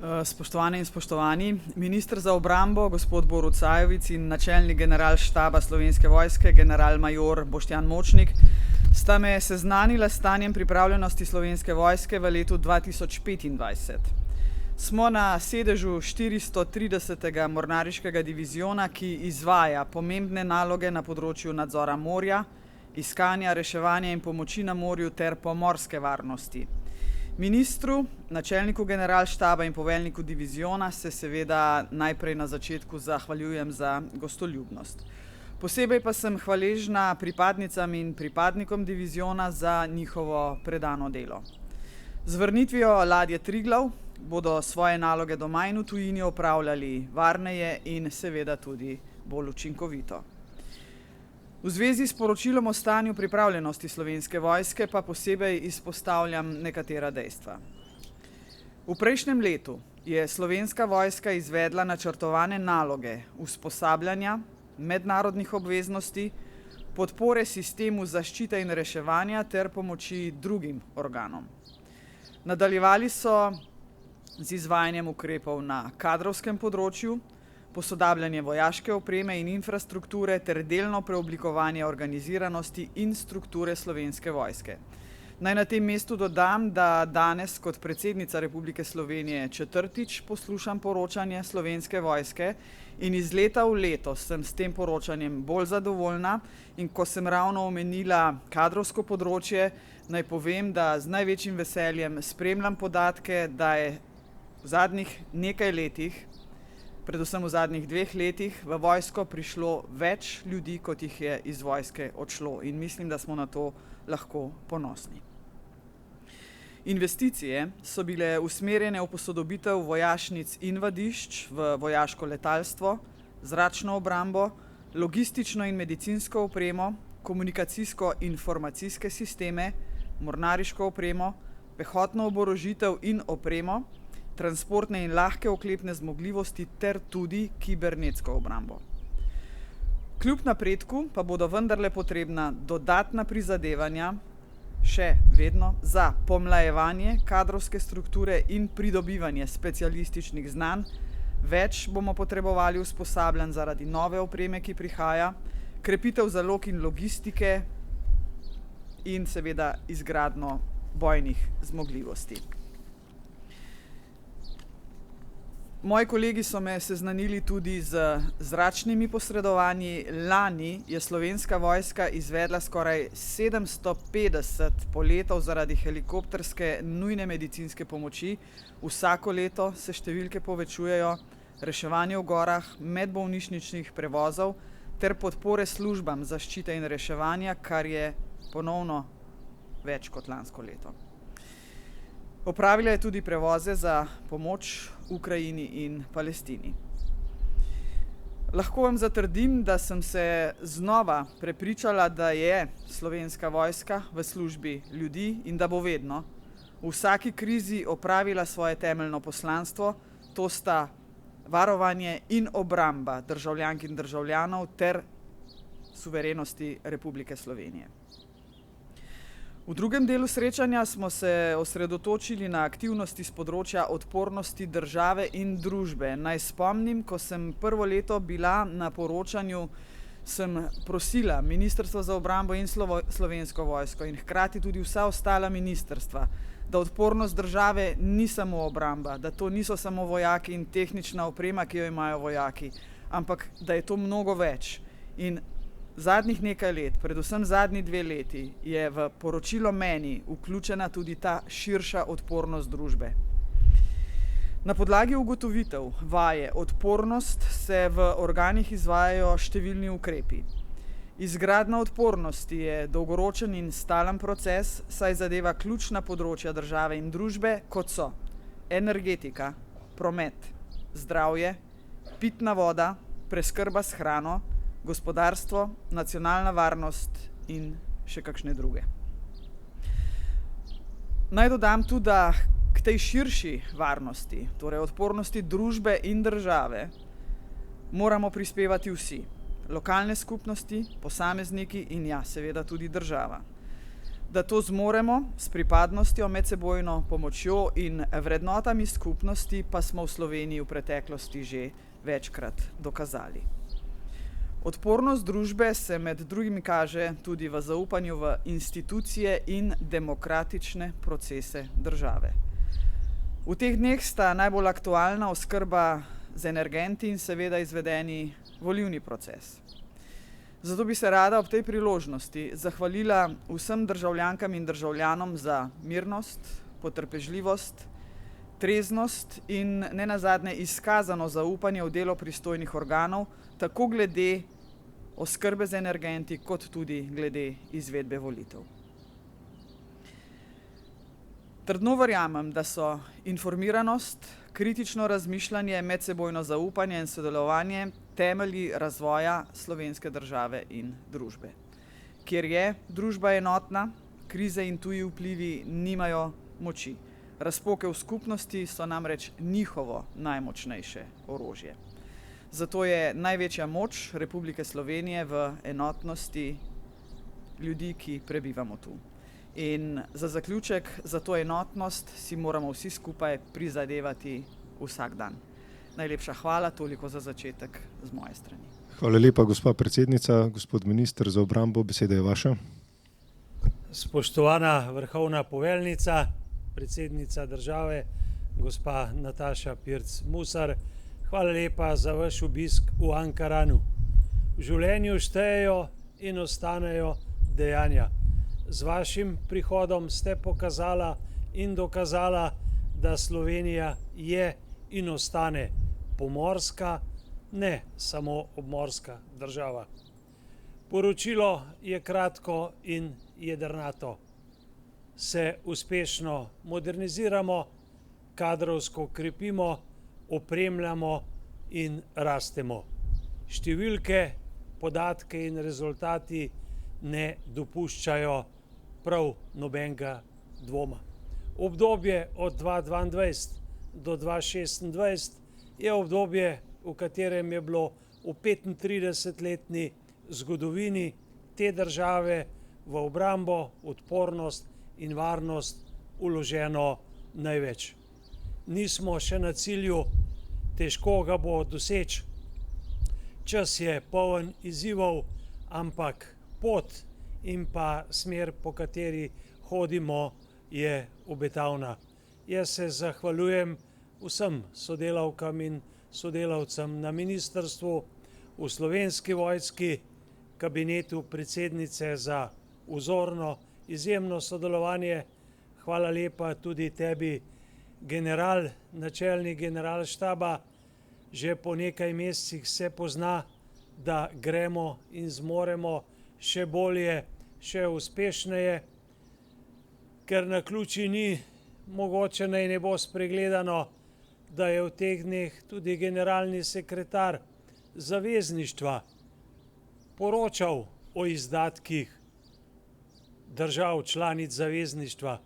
Spoštovane in spoštovani, minister za obrambo, gospod Borut Sajovic in načelnik generalštaba Slovenske vojske, generalmajor Boštjan Močnik, sta me seznanila s stanjem pripravljenosti Slovenske vojske v letu 2025. Smo na sedežu 430. mornariškega diviziona, ki izvaja pomembne naloge na področju nadzora morja, iskanja, reševanja in pomoči na morju ter pomorske varnosti. Ministru, načelniku generalštaba in poveljniku diviziona se seveda najprej na začetku zahvaljujem za gostoljubnost. Posebej pa sem hvaležna pripadnicam in pripadnikom diviziona za njihovo predano delo. Z vrnitvijo ladje Triglav bodo svoje naloge doma in v tujini opravljali varneje in seveda tudi bolj učinkovito. V zvezi s poročilom o stanju pripravljenosti Slovenske vojske pa posebej izpostavljam nekatera dejstva. V prejšnjem letu je Slovenska vojska izvedla načrtovane naloge usposabljanja, mednarodnih obveznosti, podpore sistemu zaščite in reševanja ter pomoči drugim organom. Nadaljevali so z izvajanjem ukrepov na kadrovskem področju, posodabljanje vojaške opreme in infrastrukture ter delno preoblikovanje organiziranosti in strukture Slovenske vojske. Naj na tem mestu dodam, da danes kot predsednica Republike Slovenije četrtič poslušam poročanje Slovenske vojske in iz leta v leto sem s tem poročanjem bolj zadovoljna, in ko sem ravno omenila kadrovsko področje, naj povem, da z največjim veseljem spremljam podatke, da je v zadnjih nekaj letih, predvsem v zadnjih 2 letih, v vojsko prišlo več ljudi, kot jih je iz vojske odšlo, in mislim, da smo na to lahko ponosni. Investicije so bile usmerjene v posodobitev vojašnic in vadišč, v vojaško letalstvo, zračno obrambo, logistično in medicinsko opremo, komunikacijsko-informacijske sisteme, mornariško opremo, pehotno oborožitev in opremo, transportne in lahke oklepne zmogljivosti ter tudi kibernetsko obrambo. Kljub napredku pa bodo vendarle potrebna dodatna prizadevanja, še vedno, za pomlajevanje kadrovske strukture in pridobivanje specialističnih znanj. Več bomo potrebovali usposabljanj zaradi nove opreme, ki prihaja, krepitev zalog in logistike in seveda izgradnjo bojnih zmogljivosti. Moji kolegi so me seznanili tudi z zračnimi posredovanji. Lani je Slovenska vojska izvedla skoraj 750 poletov zaradi helikopterske nujne medicinske pomoči. Vsako leto se številke povečujejo, reševanje v gorah, medbolnišničnih prevozov ter podpore službam zaščite in reševanja, kar je ponovno več kot lansko leto. Opravila je tudi prevoze za pomoč Ukrajini in Palestini. Lahko vam zatrdim, da sem se znova prepričala, da je Slovenska vojska v službi ljudi in da bo vedno v vsaki krizi opravila svoje temeljno poslanstvo, to sta varovanje in obramba državljank in državljanov ter suverenosti Republike Slovenije. V drugem delu srečanja smo se osredotočili na aktivnosti z področja odpornosti države in družbe. Naj spomnim, ko sem prvo leto bila na poročanju, sem prosila Ministrstvo za obrambo in Slovensko vojsko in hkrati tudi vsa ostala ministrstva, da odpornost države ni samo obramba, da to niso samo vojaki in tehnična oprema, ki jo imajo vojaki, ampak da je to mnogo več. In zadnjih nekaj let, predvsem zadnji 2 leti, je v poročilo meni vključena tudi ta širša odpornost družbe. Na podlagi ugotovitev vaje odpornost se v organih izvajajo številni ukrepi. Izgradnja odpornosti je dolgoročen in stalen proces, saj zadeva ključna področja države in družbe, kot so energetika, promet, zdravje, pitna voda, preskrba s hrano, gospodarstvo, nacionalna varnost in še kakšne druge. Naj dodam tudi, da k tej širši varnosti, torej odpornosti družbe in države, moramo prispevati vsi. Lokalne skupnosti, posamezniki in seveda tudi država. Da to zmoremo s pripadnostjo, medsebojno pomočjo in vrednotami skupnosti, pa smo v Sloveniji v preteklosti že večkrat dokazali. Odpornost družbe se med drugim kaže tudi v zaupanju v institucije in demokratične procese države. V teh dneh sta najbolj aktualna oskrba z energenti in seveda izvedeni volilni proces. Zato bi se rada ob tej priložnosti zahvalila vsem državljankam in državljanom za mirnost, potrpežljivost, treznost in nenazadnje izkazano zaupanje v delo pristojnih organov, tako glede oskrbe z energenti, kot tudi glede izvedbe volitev. Trdno verjamem, da so informiranost, kritično razmišljanje, medsebojno zaupanje in sodelovanje temelji razvoja slovenske države in družbe. Kjer je družba enotna, krize in tuji vplivi nimajo moči. Razpoke v skupnosti so namreč njihovo najmočnejše orožje. Zato je največja moč Republike Slovenije v enotnosti ljudi, ki prebivamo tu. In za zaključek, za to enotnost si moramo vsi skupaj prizadevati vsak dan. Najlepša hvala, toliko za začetek z moje strani. Hvala lepa, gospa predsednica. Gospod minister za obrambo, beseda je vaša. Spoštovana vrhovna poveljnica, predsednica države, gospa Nataša Pirc Musar, hvala lepa za vaš obisk v Ankaranu. V življenju štejejo in ostanejo dejanja. Z vašim prihodom ste pokazala in dokazala, da Slovenija je in ostane pomorska, ne samo obmorska država. Poročilo je kratko in jedrnato. Se uspešno moderniziramo, kadrovsko krepimo, opremljamo in rastemo. Številke, podatke in rezultati ne dopuščajo prav nobenega dvoma. Obdobje od 2022 do 2026 je obdobje, v katerem je bilo v 35-letni zgodovini te države v obrambo, odpornost in varnost vloženo največ. Nismo še na cilju, težko ga bo doseči. Čas je poln izzivov, ampak pot in pa smer, po kateri hodimo, je obetavna. Jaz se zahvaljujem vsem sodelavkam in sodelavcem na ministrstvu, v Slovenski vojski, kabinetu predsednice za vzorno, izjemno sodelovanje. Hvala lepa tudi tebi, general, načelnik generalštaba. Že po nekaj mesecih se pozna, da gremo in zmoremo še bolje, še uspešneje, ker naključij ni, mogoče naj ne bo spregledano, da je v teh dneh tudi generalni sekretar zavezništva poročal o izdatkih držav članic zavezništva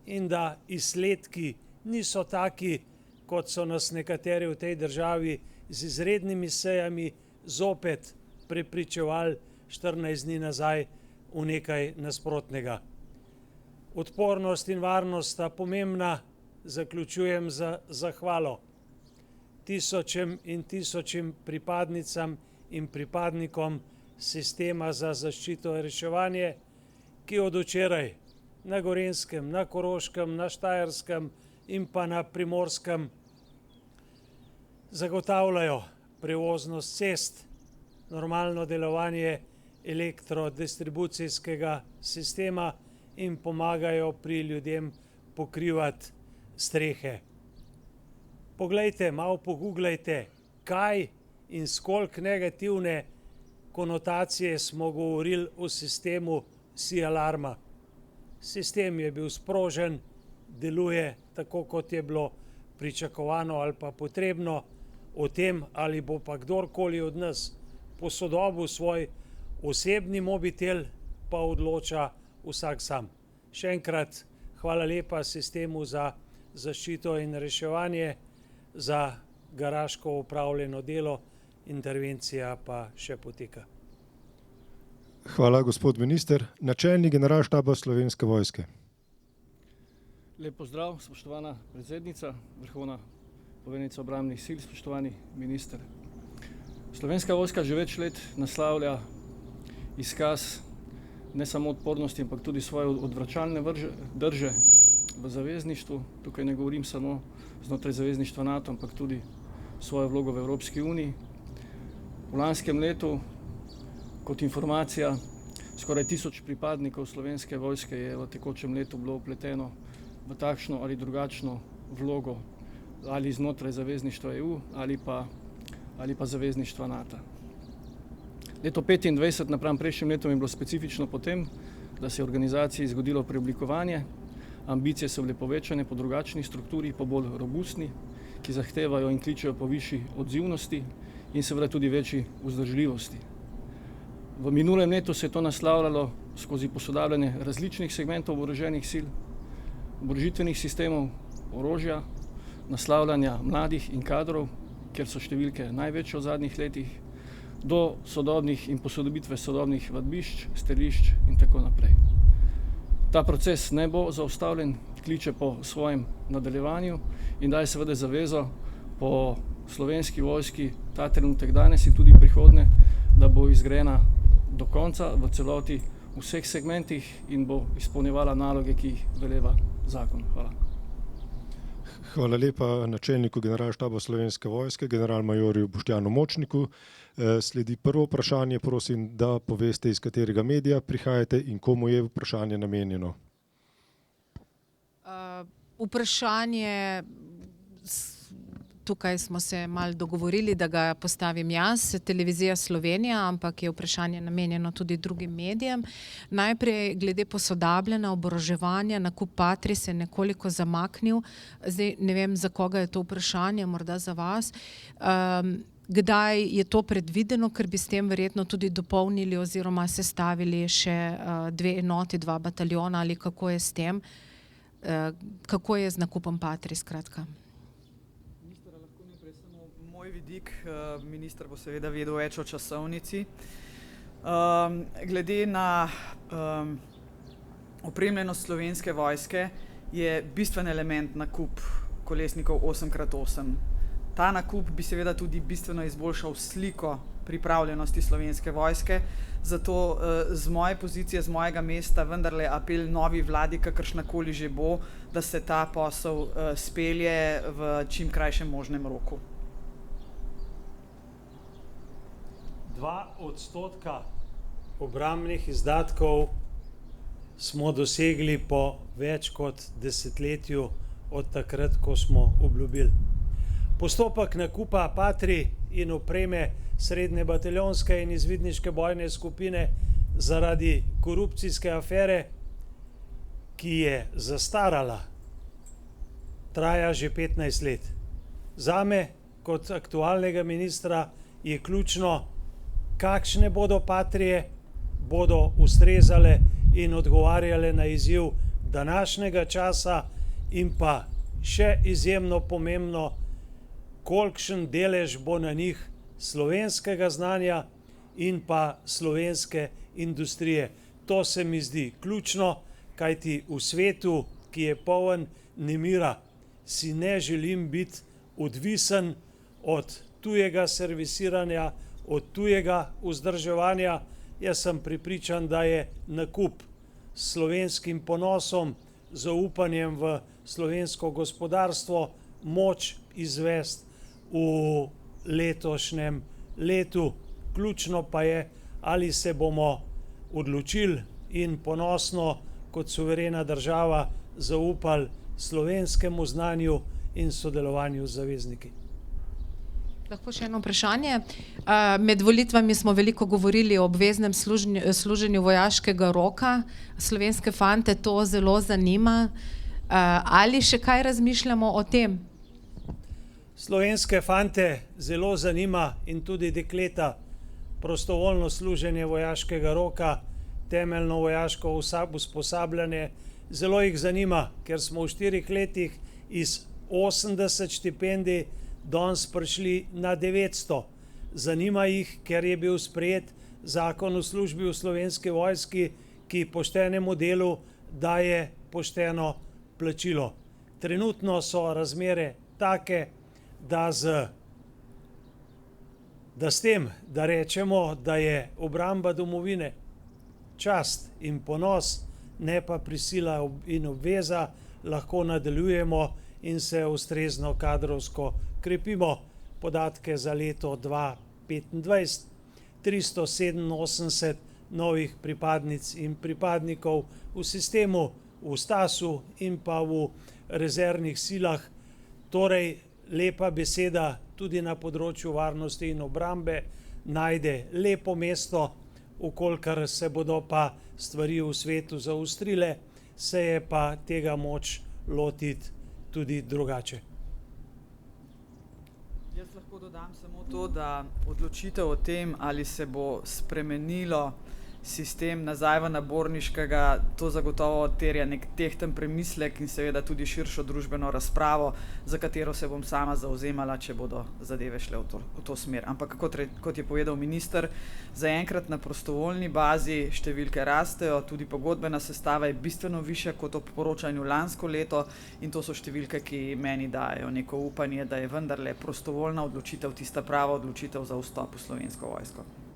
in da izsledki niso taki, kot so nas nekateri v tej državi z izrednimi sejami zopet prepričevali 14 dni nazaj v nekaj nasprotnega. Odpornost in varnost sta pomembna, zaključujem z zahvalo tisočem in tisočim pripadnicam in pripadnikom sistema za zaščito in reševanje, ki od včeraj na Gorenjskem, na Koroškem, na Štajerskem in pa na Primorskem zagotavljajo prevoznost cest, normalno delovanje elektrodistribucijskega sistema in pomagajo pri ljudem pokrivati strehe. Poglejte, malo pogooglejte, kaj in s koliko negativne konotacije smo govorili o sistemu SI-alarma. Sistem je bil sprožen, deluje tako, kot je bilo pričakovano ali pa potrebno. O tem, ali bo pa kdorkoli od nas posodobil svoj osebni mobitel, pa odloča vsak sam. Še enkrat hvala lepa sistemu za zaščito in reševanje, za garaško opravljeno delo, intervencija pa še poteka. Hvala, gospod minister. Načelnik Generalštaba Slovenske vojske. Lep pozdrav, spoštovana predsednica, vrhovna poveljnica obrambnih sil, spoštovani minister. Slovenska vojska že več let naslavlja izkaz ne samo odpornosti, ampak tudi svoje odvračalne drže v zavezništvu. Tukaj ne govorim samo znotraj zavezništva NATO, ampak tudi svojo vlogo v Evropski uniji. V lanskem letu, kot informacija, skoraj 1000 pripadnikov Slovenske vojske je v tekočem letu bilo vpleteno v takšno ali drugačno vlogo ali znotraj zavezništva EU ali pa zavezništva NATO. Leto 2025 napram prejšnjim letom je bilo specifično po tem, da se je organizaciji zgodilo preoblikovanje, ambicije so bile povečane po drugačni strukturi, po bolj robustni, ki zahtevajo in kličejo po višji odzivnosti in seveda tudi večji vzdržljivosti. V minulem letu se je to naslavljalo skozi posodabljanje različnih segmentov oboroženih sil, oborožitvenih sistemov, orožja, naslavljanja mladih in kadrov, kjer so številke največje v zadnjih letih, do sodobnih in posodobitve sodobnih vadbišč, strelišč in tako naprej. Ta proces ne bo zaustavljen, kliče po svojem nadaljevanju in daje seveda zavezo po Slovenski vojski ta trenutek danes in tudi prihodnje, da bo izgrajena do konca v celoti v vseh segmentih in bo izpolnjevala naloge, ki jih veleva zakon. Hvala. Hvala lepa načelniku Generalštaba Slovenske vojske, generalmajorju Boštjanu Močniku. Sledi prvo vprašanje, prosim, da poveste, iz katerega medija prihajate in komu je vprašanje namenjeno. Vprašanje, tukaj smo se malo dogovorili, da ga postavim jaz, Televizija Slovenija, ampak je vprašanje namenjeno tudi drugim medijem. Najprej glede posodabljanja, oboroževanja, nakup Patrie se je nekoliko zamaknil. Zdaj ne vem, za koga je to vprašanje, morda za vas. Kdaj je to predvideno, ker bi s tem verjetno tudi dopolnili oziroma sestavili še 2 enoti, 2 bataljona ali kako je s tem? Kako je z nakupom Patrie, skratka? Minister, lahko najprej samo moj vidik, minister bo seveda vedel več o časovnici. Glede na opremljenost Slovenske vojske je bistven element nakup kolesnikov 8x8. Ta nakup bi seveda tudi bistveno izboljšal sliko pripravljenosti Slovenske vojske, zato z moje pozicije, z mojega mesta vendarle apel novi vladi, kakršnakoli že bo, da se ta posel spelje v čim krajšem možnem roku. 2% obrambnih izdatkov smo dosegli po več kot desetletju od takrat, ko smo obljubili. Postopek nakupa Patrie in opreme srednje bataljonske in izvidniške bojne skupine zaradi korupcijske afere, ki je zastarala, traja že 15 let. Zame, kot aktualnega ministra, je ključno, kakšne bodo Patrie, bodo ustrezale in odgovarjale na izziv današnjega časa in pa še izjemno pomembno, kolikšen delež bo na njih slovenskega znanja in pa slovenske industrije. To se mi zdi ključno, kajti v svetu, ki je poln nemira, si ne želim biti odvisen od tujega servisiranja, od tujega vzdrževanja. Jaz sem prepričan, da je nakup s slovenskim ponosom, zaupanjem v slovensko gospodarstvo moč izvesti v letošnjem letu. Ključno pa je, ali se bomo odločili in ponosno kot suverena država zaupali slovenskemu znanju in sodelovanju z zavezniki. Lahko še eno vprašanje. Med volitvami smo veliko govorili o obveznem služenju vojaškega roka. Slovenske fante to zelo zanima. Ali še kaj razmišljamo o tem? Slovenske fante zelo zanima in tudi dekleta prostovoljno služenje vojaškega roka, temeljno vojaško usposabljanje. Zelo jih zanima, ker smo v 4 letih iz 80 štipendij danes prišli na 900. Zanima jih, ker je bil sprejet zakon o službi v Slovenski vojski, ki poštenemu delu daje pošteno plačilo. Trenutno so razmere take, da s tem, da rečemo, da je obramba domovine čast in ponos, ne pa prisila in obveza, lahko nadaljujemo in se ustrezno kadrovsko krepimo. Podatke za leto 2025, 387 novih pripadnic in pripadnikov v sistemu, v Stasu in pa v rezervnih silah. Torej, lepa beseda tudi na področju varnosti in obrambe najde lepo mesto, ukolikor se bodo pa stvari v svetu zaostrile, se je pa tega moč lotiti tudi drugače. Jaz lahko dodam samo to, da odločitev o tem, ali se bo spremenilo sistem nazaj v naborniškega, to zagotovo terja nek tehten premislek in seveda tudi širšo družbeno razpravo, za katero se bom sama zauzemala, če bodo zadeve šle v to smer. Ampak kot je povedal minister, zaenkrat na prostovoljni bazi številke rastejo, tudi pogodbena sestava je bistveno višja kot ob poročanju lansko leto in to so številke, ki meni dajo neko upanje, da je vendarle prostovoljna odločitev tista prava odločitev za vstop v Slovensko vojsko.